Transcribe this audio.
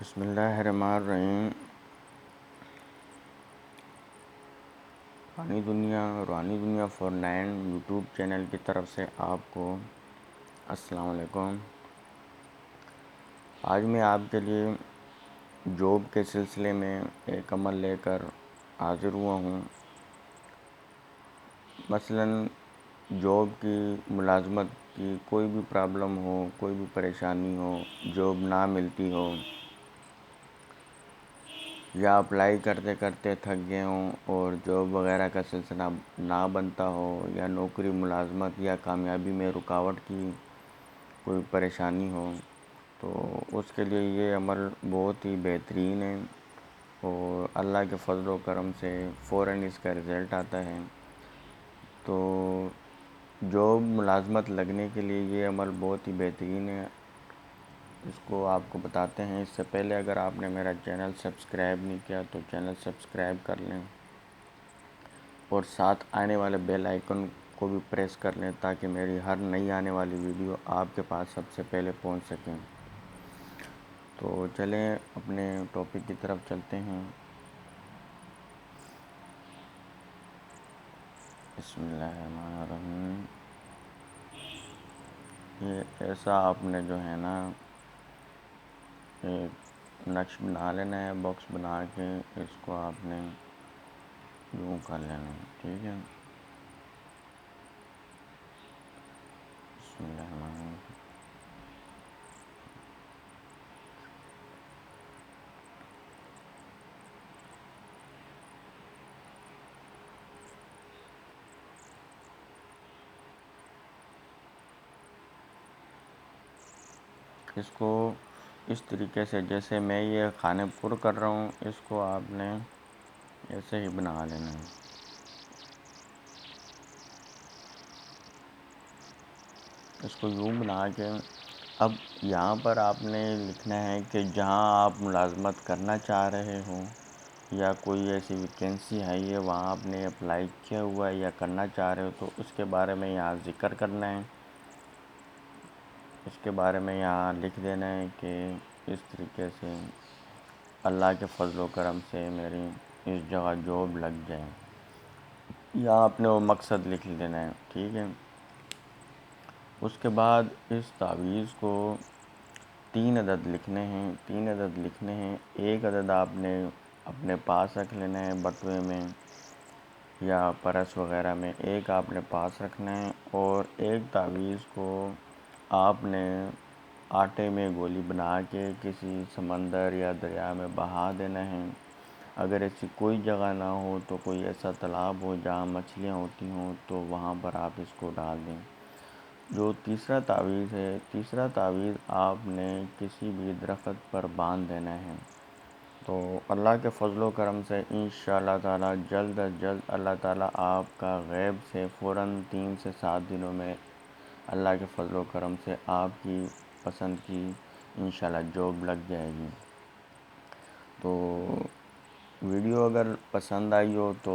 بسم اللہ الرحمن الرحیم۔ روحانی دنیا 49 یوٹیوب چینل کی طرف سے آپ کو السلام علیکم۔ آج میں آپ کے لیے جاب کے سلسلے میں ایک عمل لے کر حاضر ہوا ہوں۔ مثلاً جاب کی ملازمت کی کوئی بھی پرابلم ہو، کوئی بھی پریشانی ہو، جاب نہ ملتی ہو، یا اپلائی کرتے کرتے تھک گئے ہوں اور جاب وغیرہ کا سلسلہ نہ بنتا ہو، یا نوکری ملازمت یا کامیابی میں رکاوٹ کی کوئی پریشانی ہو، تو اس کے لیے یہ عمل بہت ہی بہترین ہے اور اللہ کے فضل و کرم سے فوراً اس کا رزلٹ آتا ہے۔ تو جاب ملازمت لگنے کے لیے یہ عمل بہت ہی بہترین ہے، اس کو آپ کو بتاتے ہیں۔ اس سے پہلے اگر آپ نے میرا چینل سبسکرائب نہیں کیا تو چینل سبسکرائب کر لیں اور ساتھ آنے والے بیل آئیکن کو بھی پریس کر لیں تاکہ میری ہر نئی آنے والی ویڈیو آپ کے پاس سب سے پہلے پہنچ سکیں۔ تو چلیں اپنے ٹاپک کی طرف چلتے ہیں۔ بسم اللہ الرحمن الرحیم۔ یہ ایسا آپ نے جو ہے نا ایک نقش بنا لینا ہے، باکس بنا کے اس کو آپ نے یوں کر لینا ہے، ٹھیک ہے۔ بسم اللہ الرحمن الرحیم۔ اس کو اس طریقے سے جیسے میں یہ خانے پر کر رہا ہوں، اس کو آپ نے ایسے ہی بنا لینا ہے۔ اس کو یوں بنا کے اب یہاں پر آپ نے لکھنا ہے کہ جہاں آپ ملازمت کرنا چاہ رہے ہوں یا کوئی ایسی ویکینسی ہے یہ وہاں آپ نے اپلائی کیا ہوا ہے یا کرنا چاہ رہے ہو تو اس کے بارے میں یہاں ذکر کرنا ہے۔ اس کے بارے میں یہاں لکھ دینا ہے کہ اس طریقے سے اللہ کے فضل و کرم سے میری اس جگہ جاب لگ جائے، یا آپ نے وہ مقصد لکھ دینا ہے، ٹھیک ہے۔ اس کے بعد اس تعویذ کو 3 عدد لکھنے ہیں، 3 عدد لکھنے ہیں۔ ایک عدد آپ نے اپنے پاس رکھ لینا ہے بٹوے میں یا پرس وغیرہ میں، ایک آپ نے پاس رکھنا ہے، اور ایک تعویذ کو آپ نے آٹے میں گولی بنا کے کسی سمندر یا دریا میں بہا دینا ہے۔ اگر ایسی کوئی جگہ نہ ہو تو کوئی ایسا تالاب ہو جہاں مچھلیاں ہوتی ہوں تو وہاں پر آپ اس کو ڈال دیں۔ جو تیسرا تعویذ ہے، تیسرا تعویذ آپ نے کسی بھی درخت پر باندھ دینا ہے۔ تو اللہ کے فضل و کرم سے انشاءاللہ تعالی جلد از جلد اللہ تعالیٰ آپ کا غیب سے فوراً 3 سے 7 دنوں میں اللہ کے فضل و کرم سے آپ کی پسند کی انشاءاللہ جاب لگ جائے گی۔ تو ویڈیو اگر پسند آئی ہو تو